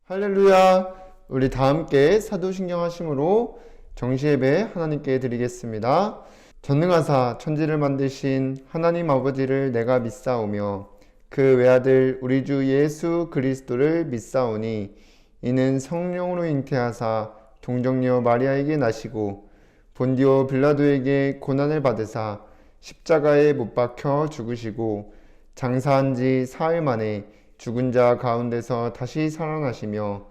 할렐루야! 우리 다 함께 사도신경 하심으로 정시예배 하나님께 드리겠습니다. 전능하사 천지를 만드신 하나님 아버지를 내가 믿사오며 그 외아들 우리 주 예수 그리스도를 믿사오니 이는 성령으로 잉태하사 동정녀 마리아에게 나시고 본디오 빌라도에게 고난을 받으사 십자가에 못 박혀 죽으시고 장사한 지 사흘 만에 죽은 자 가운데서 다시 살아나시며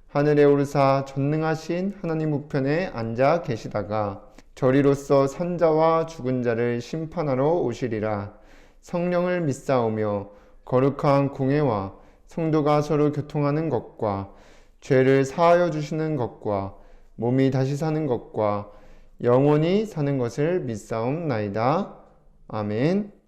하늘에 오르사 전능하신 하나님 우편에 앉아 계시다가 저리로서 산자와 죽은 자를 심판하러 오시리라. 성령을 믿사오며 거룩한 공회와 성도가 서로 교통하는 것과 죄를 사하여 주시는 것과 몸이 다시 사는 것과 영원히 사는 것을 믿사옵나이다. 아멘.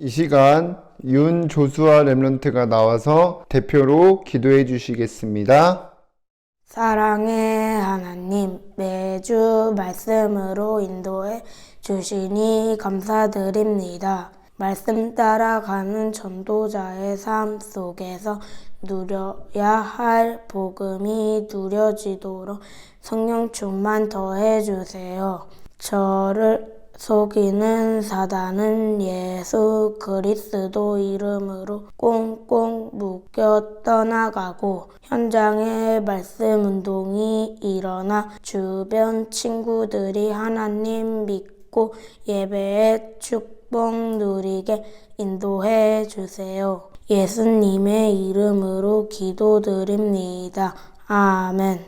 이 시간 윤조수아 렘넌트가 나와서 대표로 기도해 주시겠습니다. 사랑의 하나님, 매주 말씀으로 인도해 주시니 감사드립니다. 말씀 따라가는 전도자의 삶 속에서 누려야 할 복음이 누려지도록 성령 충만 더해 주세요. 저를 속이는 사단은 예수 그리스도 이름으로 꽁꽁 묶여 떠나가고 현장에 말씀 운동이 일어나 주변 친구들이 하나님 믿고 예배의 축복 누리게 인도해 주세요. 예수님의 이름으로 기도드립니다. 아멘.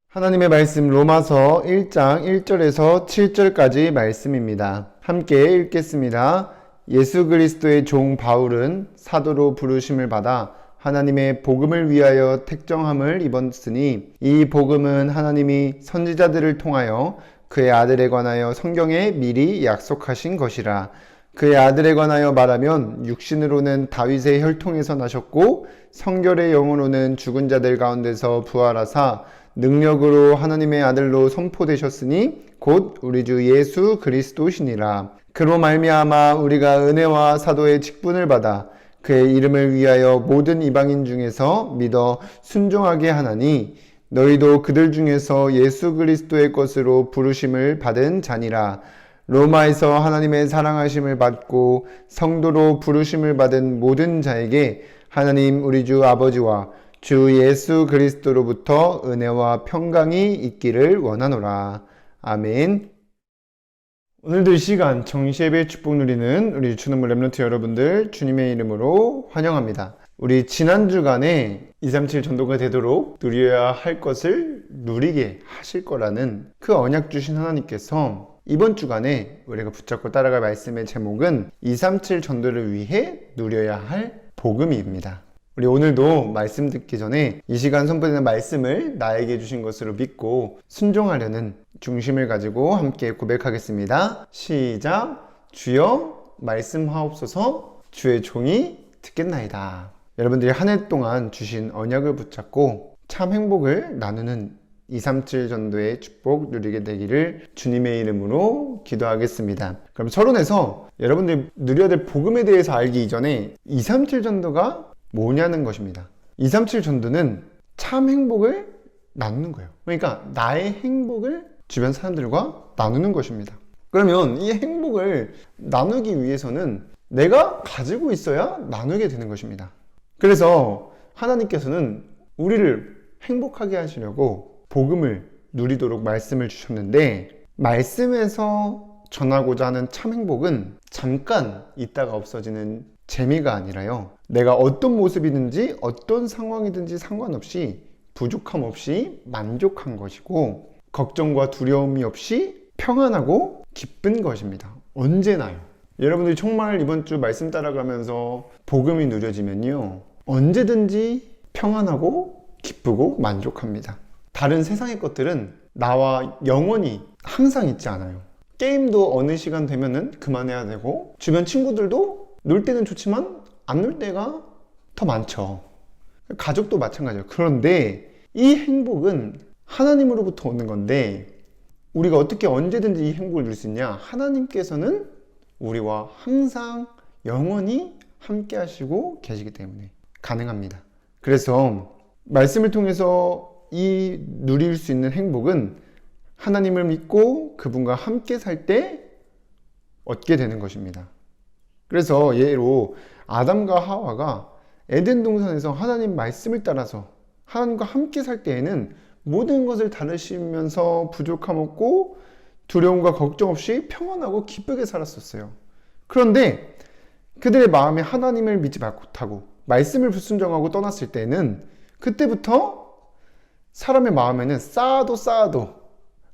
하나님의 말씀 로마서 1장 1절에서 7절까지 말씀입니다. 함께 읽겠습니다. 예수 그리스도의 종 바울은 사도로 부르심을 받아 하나님의 복음을 위하여 택정함을 입었으니 이 복음은 하나님이 선지자들을 통하여 그의 아들에 관하여 성경에 미리 약속하신 것이라. 그의 아들에 관하여 말하면 육신으로는 다윗의 혈통에서 나셨고 성결의 영으로는 죽은 자들 가운데서 부활하사 능력으로 하나님의 아들로 선포되셨으니 곧 우리 주 예수 그리스도시니라. 그로 말미암아 우리가 은혜와 사도의 직분을 받아 그의 이름을 위하여 모든 이방인 중에서 믿어 순종하게 하나니 너희도 그들 중에서 예수 그리스도의 것으로 부르심을 받은 자니라. 로마에서 하나님의 사랑하심을 받고 성도로 부르심을 받은 모든 자에게 하나님 우리 주 아버지와 주 예수 그리스도로부터 은혜와 평강이 있기를 원하노라. 아멘. 오늘도 이 시간 정시예배 축복 누리는 우리 주는물 렘넌트 여러분들 주님의 이름으로 환영합니다. 우리 지난 주간에 237 전도가 되도록 누려야 할 것을 누리게 하실 거라는 그 언약 주신 하나님께서 이번 주간에 우리가 붙잡고 따라갈 말씀의 제목은 237 전도를 위해 누려야 할 복음입니다. 우리 오늘도 말씀 듣기 전에 이 시간 선포되는 말씀을 나에게 주신 것으로 믿고 순종하려는 중심을 가지고 함께 고백하겠습니다. 시작. 주여 말씀하옵소서. 주의 종이 듣겠나이다. 여러분들이 한 해 동안 주신 언약을 붙잡고 참 행복을 나누는 237 전도의 축복 누리게 되기를 주님의 이름으로 기도하겠습니다. 그럼 서론에서 여러분들이 누려야 될 복음에 대해서 알기 이전에 237 전도가 뭐냐는 것입니다. 237 전도는 참 행복을 나누는 거예요. 그러니까 나의 행복을 주변 사람들과 나누는 것입니다. 그러면 이 행복을 나누기 위해서는 내가 가지고 있어야 나누게 되는 것입니다. 그래서 하나님께서는 우리를 행복하게 하시려고 복음을 누리도록 말씀을 주셨는데, 말씀에서 전하고자 하는 참 행복은 잠깐 있다가 없어지는 재미가 아니라요, 내가 어떤 모습이든지 어떤 상황이든지 상관없이 부족함 없이 만족한 것이고 걱정과 두려움이 없이 평안하고 기쁜 것입니다. 언제나요. 여러분들이 정말 이번 주 말씀 따라가면서 복음이 누려지면요, 언제든지 평안하고 기쁘고 만족합니다. 다른 세상의 것들은 나와 영원히 항상 있지 않아요. 게임도 어느 시간 되면은 그만해야 되고, 주변 친구들도 놀 때는 좋지만 안 놀 때가 더 많죠. 가족도 마찬가지예요. 그런데 이 행복은 하나님으로부터 오는 건데, 우리가 어떻게 언제든지 이 행복을 누릴 수 있냐? 하나님께서는 우리와 항상 영원히 함께 하시고 계시기 때문에 가능합니다. 그래서 말씀을 통해서 이 누릴 수 있는 행복은 하나님을 믿고 그분과 함께 살 때 얻게 되는 것입니다. 그래서 예로 아담과 하와가 에덴 동산에서 하나님 말씀을 따라서 하나님과 함께 살 때에는 모든 것을 다루시면서 부족함 없고 두려움과 걱정 없이 평안하고 기쁘게 살았었어요. 그런데 그들의 마음에 하나님을 믿지 못하고 말씀을 불순종하고 떠났을 때는, 그때부터 사람의 마음에는 쌓아도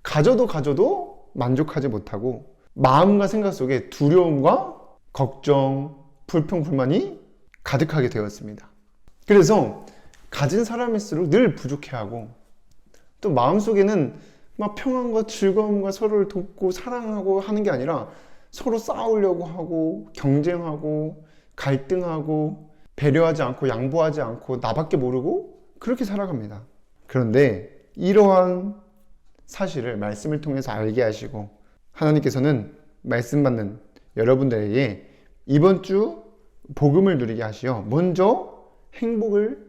가져도 만족하지 못하고 마음과 생각 속에 두려움과 걱정, 불평, 불만이 가득하게 되었습니다. 그래서 가진 사람일수록 늘 부족해하고, 또 마음속에는 막 평안과 즐거움과 서로를 돕고 사랑하고 하는 게 아니라 서로 싸우려고 하고 경쟁하고 갈등하고 배려하지 않고 양보하지 않고 나밖에 모르고 그렇게 살아갑니다. 그런데 이러한 사실을 말씀을 통해서 알게 하시고, 하나님께서는 말씀 받는 여러분들에게 이번 주 복음을 누리게 하시어 먼저 행복을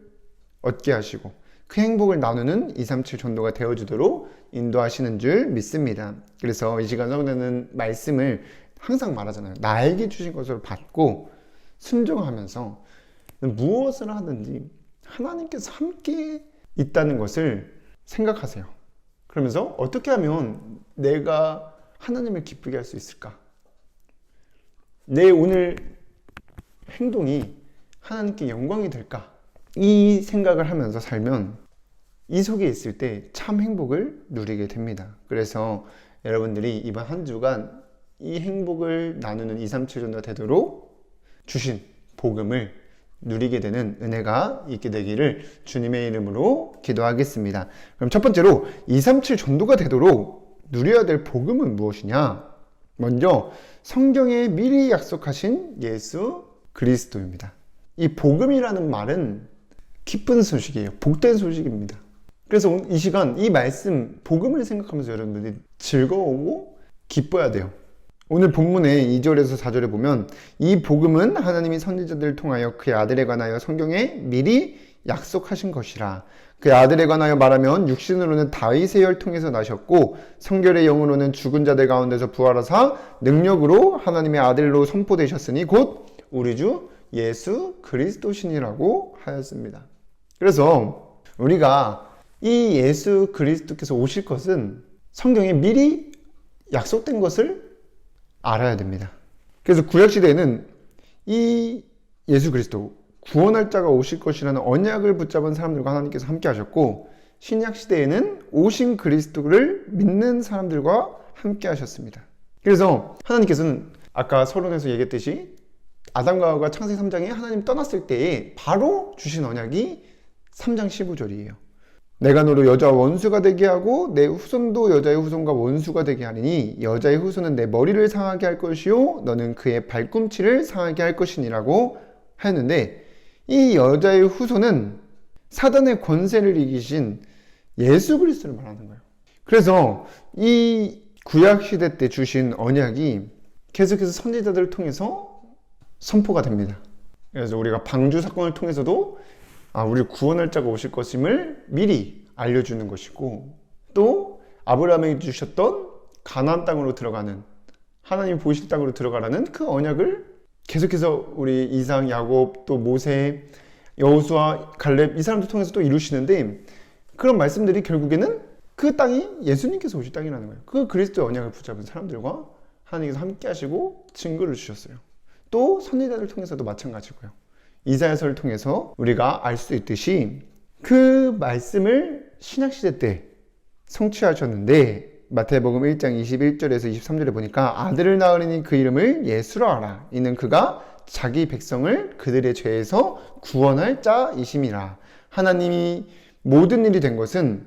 얻게 하시고 그 행복을 나누는 237 전도가 되어주도록 인도하시는 줄 믿습니다. 그래서 이 시간 성되는 말씀을 항상 말하잖아요. 나에게 주신 것을 받고 순종하면서 무엇을 하든지 하나님께서 함께 있다는 것을 생각하세요. 그러면서 어떻게 하면 내가 하나님을 기쁘게 할 수 있을까? 내 오늘 행동이 하나님께 영광이 될까? 이 생각을 하면서 살면 이 속에 있을 때 참 행복을 누리게 됩니다. 그래서 여러분들이 이번 한 주간 이 행복을 나누는 237 전도가 되도록 주신 복음을 누리게 되는 은혜가 있게 되기를 주님의 이름으로 기도하겠습니다. 그럼 첫 번째로 237 전도가 되도록 누려야 될 복음은 무엇이냐? 먼저 성경에 미리 약속하신 예수 그리스도입니다. 이 복음이라는 말은 기쁜 소식이에요. 복된 소식입니다. 그래서 이 시간 이 말씀 복음을 생각하면서 여러분들이 즐거워하고 기뻐야 돼요. 오늘 본문의 2절에서 4절에 보면 이 복음은 하나님이 선지자들을 통하여 그의 아들에 관하여 성경에 미리 약속하신 것이라. 그의 아들에 관하여 말하면 육신으로는 다윗의 혈통에서 나셨고 성결의 영으로는 죽은 자들 가운데서 부활하사 능력으로 하나님의 아들로 선포되셨으니 곧 우리 주 예수 그리스도시니라고 하였습니다. 그래서 우리가 이 예수 그리스도께서 오실 것은 성경에 미리 약속된 것을 알아야 됩니다. 그래서 구약시대에는 이 예수 그리스도 구원할 자가 오실 것이라는 언약을 붙잡은 사람들과 하나님께서 함께 하셨고 신약시대에는 오신 그리스도를 믿는 사람들과 함께 하셨습니다. 그래서 하나님께서는 아까 서론에서 얘기했듯이 아담과 하와가 창세기 3장에 하나님 떠났을 때에 바로 주신 언약이 3장 15절이에요. 내가 너로 여자와 원수가 되게 하고 내 후손도 여자의 후손과 원수가 되게 하리니 여자의 후손은 내 머리를 상하게 할 것이요 너는 그의 발꿈치를 상하게 할 것이니라고 하였는데 이 여자의 후손은 사단의 권세를 이기신 예수 그리스도를 말하는 거예요. 그래서 이 구약시대 때 주신 언약이 계속해서 선지자들을 통해서 선포가 됩니다. 그래서 우리가 방주 사건을 통해서도 우리 구원할 자가 오실 것임을 미리 알려주는 것이고 또 아브라함에게 주셨던 가나안 땅으로 들어가는 하나님이 보실 땅으로 들어가라는 그 언약을 계속해서 우리 이삭, 야곱, 또 모세, 여호수아, 갈렙 이 사람들 통해서 또 이루시는데 그런 말씀들이 결국에는 그 땅이 예수님께서 오실 땅이라는 거예요. 그 그리스도의 언약을 붙잡은 사람들과 하나님께서 함께 하시고 증거를 주셨어요. 또 선지자들 통해서도 마찬가지고요. 이사야서를 통해서 우리가 알 수 있듯이 그 말씀을 신약시대 때 성취하셨는데 마태복음 1장 21절에서 23절에 보니까 아들을 낳으리니 그 이름을 예수라 하라. 이는 그가 자기 백성을 그들의 죄에서 구원할 자이심이라. 하나님이 모든 일이 된 것은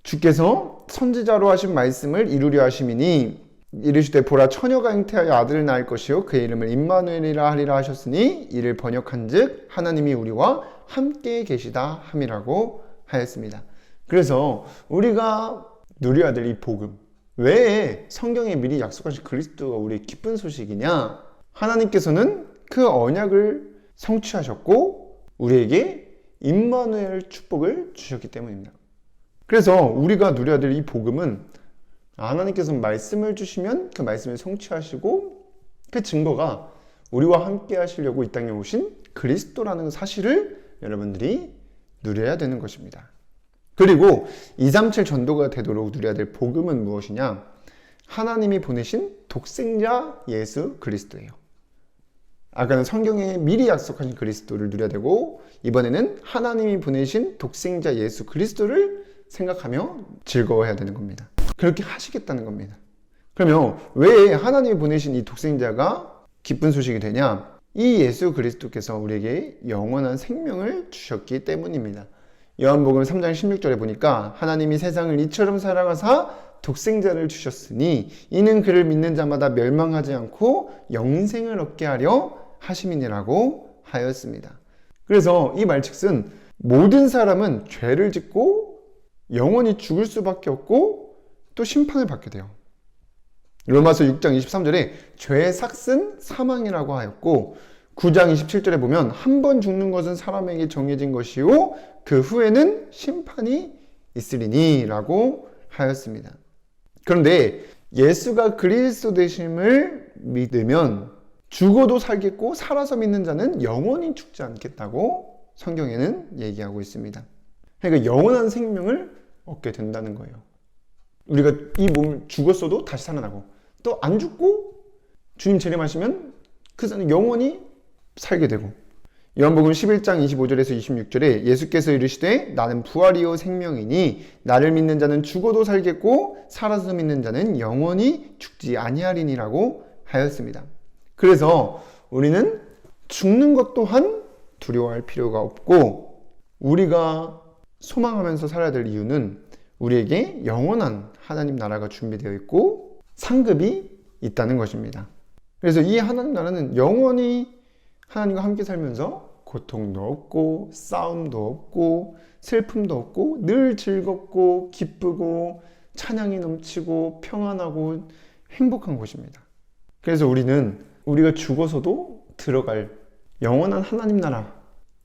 주께서 선지자로 하신 말씀을 이루려 하심이니 이르시되 보라 처녀가 잉태하여 아들을 낳을 것이요 그의 이름을 임마누엘이라 하리라 하셨으니 이를 번역한즉 하나님이 우리와 함께 계시다 함이라고 하였습니다. 그래서 우리가 누려야 될 이 복음 왜 성경에 미리 약속하신 그리스도가 우리의 기쁜 소식이냐? 하나님께서는 그 언약을 성취하셨고 우리에게 임마누엘 축복을 주셨기 때문입니다. 그래서 우리가 누려야 될 이 복음은 하나님께서 말씀을 주시면 그 말씀을 성취하시고 그 증거가 우리와 함께 하시려고 이 땅에 오신 그리스도라는 사실을 여러분들이 누려야 되는 것입니다. 그리고 237 전도가 되도록 누려야 될 복음은 무엇이냐? 하나님이 보내신 독생자 예수 그리스도예요. 아까는 성경에 미리 약속하신 그리스도를 누려야 되고 이번에는 하나님이 보내신 독생자 예수 그리스도를 생각하며 즐거워해야 되는 겁니다. 그렇게 하시겠다는 겁니다. 그러면 왜 하나님이 보내신 이 독생자가 기쁜 소식이 되냐? 이 예수 그리스도께서 우리에게 영원한 생명을 주셨기 때문입니다. 요한복음 3장 16절에 보니까 하나님이 세상을 이처럼 사랑하사 독생자를 주셨으니 이는 그를 믿는 자마다 멸망하지 않고 영생을 얻게 하려 하심이니라고 하였습니다. 그래서 이 말즉슨 모든 사람은 죄를 짓고 영원히 죽을 수밖에 없고 또 심판을 받게 돼요. 로마서 6장 23절에 죄의 삭은 사망이라고 하였고 9장 27절에 보면 한 번 죽는 것은 사람에게 정해진 것이요 그 후에는 심판이 있으리니 라고 하였습니다. 그런데 예수가 그리스도 되심을 믿으면 죽어도 살겠고 살아서 믿는 자는 영원히 죽지 않겠다고 성경에는 얘기하고 있습니다. 그러니까 영원한 생명을 얻게 된다는 거예요. 우리가 이 몸 죽었어도 다시 살아나고 또 안 죽고 주님 재림하시면 그 사람은 영원히 살게 되고, 요한복음 11장 25절에서 26절에 예수께서 이르시되 나는 부활이요 생명이니 나를 믿는 자는 죽어도 살겠고 살아서 믿는 자는 영원히 죽지 아니하리니라고 하였습니다. 그래서 우리는 죽는 것 또한 두려워할 필요가 없고, 우리가 소망하면서 살아야 될 이유는 우리에게 영원한 하나님 나라가 준비되어 있고 상급이 있다는 것입니다. 그래서 이 하나님 나라는 영원히 하나님과 함께 살면서 고통도 없고 싸움도 없고 슬픔도 없고 늘 즐겁고 기쁘고 찬양이 넘치고 평안하고 행복한 곳입니다. 그래서 우리는 우리가 죽어서도 들어갈 영원한 하나님 나라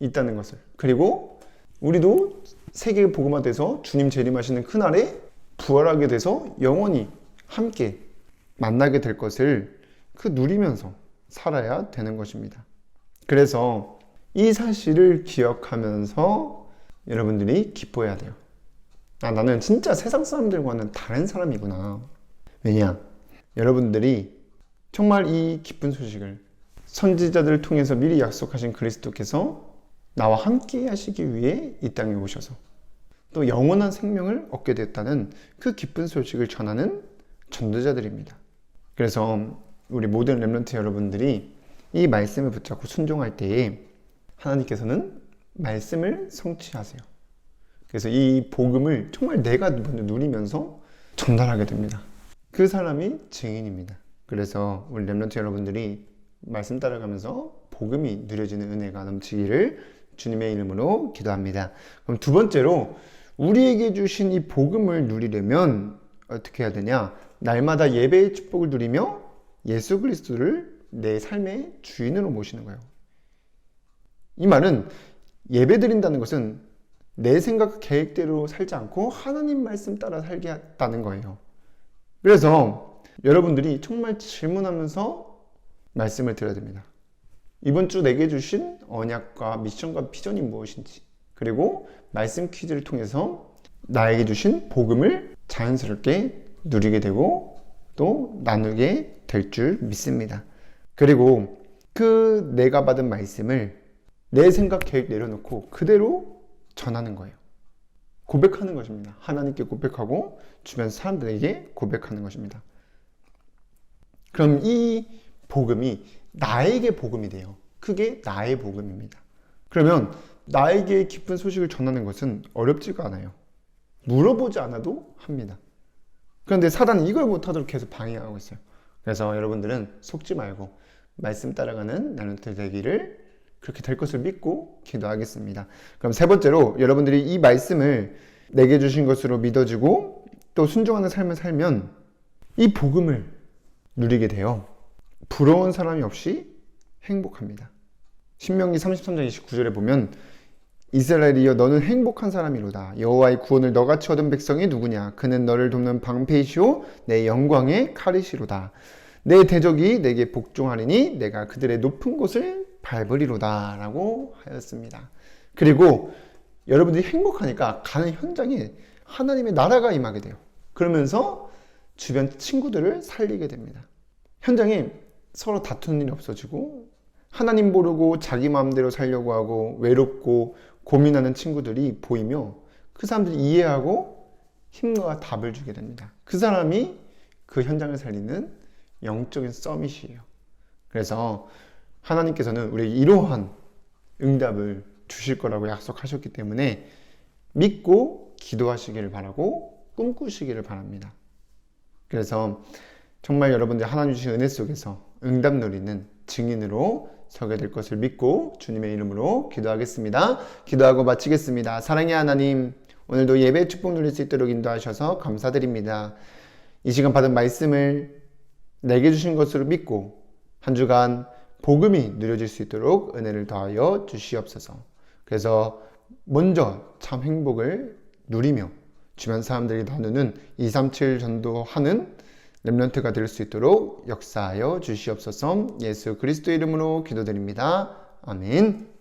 있다는 것을, 그리고 우리도 세계 복음화돼서 주님 재림하시는 그날에 부활하게 돼서 영원히 함께 만나게 될 것을 누리면서 살아야 되는 것입니다. 그래서 이 사실을 기억하면서 여러분들이 기뻐해야 돼요. 나는 진짜 세상 사람들과는 다른 사람이구나. 왜냐? 여러분들이 정말 이 기쁜 소식을 선지자들을 통해서 미리 약속하신 그리스도께서 나와 함께 하시기 위해 이 땅에 오셔서 또 영원한 생명을 얻게 됐다는 그 기쁜 소식을 전하는 전도자들입니다. 그래서 우리 모든 렘넌트 여러분들이 이 말씀을 붙잡고 순종할 때에 하나님께서는 말씀을 성취하세요. 그래서 이 복음을 정말 내가 누리면서 전달하게 됩니다. 그 사람이 증인입니다. 그래서 우리 렘넌트 여러분들이 말씀 따라가면서 복음이 누려지는 은혜가 넘치기를 주님의 이름으로 기도합니다. 그럼 두 번째로 우리에게 주신 이 복음을 누리려면 어떻게 해야 되냐? 날마다 예배의 축복을 누리며 예수 그리스도를 내 삶의 주인으로 모시는 거예요. 이 말은 예배 드린다는 것은 내 생각 계획대로 살지 않고 하나님 말씀 따라 살게 했다는 거예요. 그래서 여러분들이 정말 질문하면서 말씀을 드려야 됩니다. 이번 주 내게 주신 언약과 미션과 비전이 무엇인지, 그리고 말씀 퀴즈를 통해서 나에게 주신 복음을 자연스럽게 누리게 되고 또 나누게 될 줄 믿습니다. 그리고 그 내가 받은 말씀을 내 생각 계획 내려놓고 그대로 전하는 거예요. 고백하는 것입니다. 하나님께 고백하고 주변 사람들에게 고백하는 것입니다. 그럼 이 복음이 나에게 복음이 돼요. 그게 나의 복음입니다. 그러면 나에게 기쁜 소식을 전하는 것은 어렵지가 않아요. 물어보지 않아도 합니다. 그런데 사단은 이걸 못하도록 계속 방해하고 있어요. 그래서 여러분들은 속지 말고 말씀 따라가는 나눔들 되기를, 그렇게 될 것을 믿고 기도하겠습니다. 그럼 세 번째로 여러분들이 이 말씀을 내게 주신 것으로 믿어지고 또 순종하는 삶을 살면 이 복음을 누리게 돼요. 부러운 사람이 없이 행복합니다. 신명기 33장 29절에 보면 이스라엘이여 너는 행복한 사람이로다. 여호와의 구원을 너같이 얻은 백성이 누구냐? 그는 너를 돕는 방패이시오 내 영광의 칼이시로다. 내 대적이 내게 복종하리니 내가 그들의 높은 곳을 밟으리로다 라고 하였습니다. 그리고 여러분들이 행복하니까 가는 현장에 하나님의 나라가 임하게 돼요. 그러면서 주변 친구들을 살리게 됩니다. 현장에 서로 다투는 일이 없어지고 하나님 모르고 자기 마음대로 살려고 하고 외롭고 고민하는 친구들이 보이며 그 사람들이 이해하고 힘과 답을 주게 됩니다. 그 사람이 그 현장을 살리는 영적인 서밋이에요. 그래서 하나님께서는 우리에게 이러한 응답을 주실 거라고 약속하셨기 때문에 믿고 기도하시기를 바라고 꿈꾸시기를 바랍니다. 그래서 정말 여러분들 하나님 주신 은혜 속에서 응답 누리는 증인으로 서게 될 것을 믿고 주님의 이름으로 기도하겠습니다. 기도하고 마치겠습니다. 사랑의 하나님, 오늘도 예배 축복 누릴 수 있도록 인도하셔서 감사드립니다. 이 시간 받은 말씀을 내게 주신 것으로 믿고 한 주간 복음이 누려질 수 있도록 은혜를 더하여 주시옵소서. 그래서 먼저 참 행복을 누리며 주변 사람들이 나누는 237 전도하는 렘넌트가 될 수 있도록 역사하여 주시옵소서. 예수 그리스도 이름으로 기도드립니다. 아멘.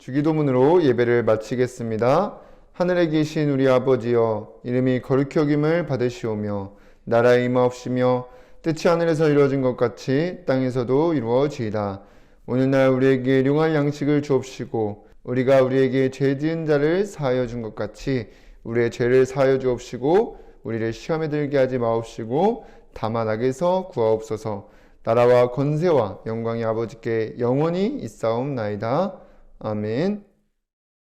주기도문으로 예배를 마치겠습니다. 하늘에 계신 우리 아버지여, 이름이 거룩히 여김을 받으시오며 나라에 임하옵시며 뜻이 하늘에서 이루어진 것 같이 땅에서도 이루어지이다. 오늘날 우리에게 일용할 양식을 주옵시고 우리가 우리에게 죄 지은 자를 사하여 준 것 같이 우리의 죄를 사하여 주옵시고 우리를 시험에 들게 하지 마옵시고 다만 악에서 구하옵소서. 나라와 권세와 영광이 아버지께 영원히 있사옵나이다. 아멘.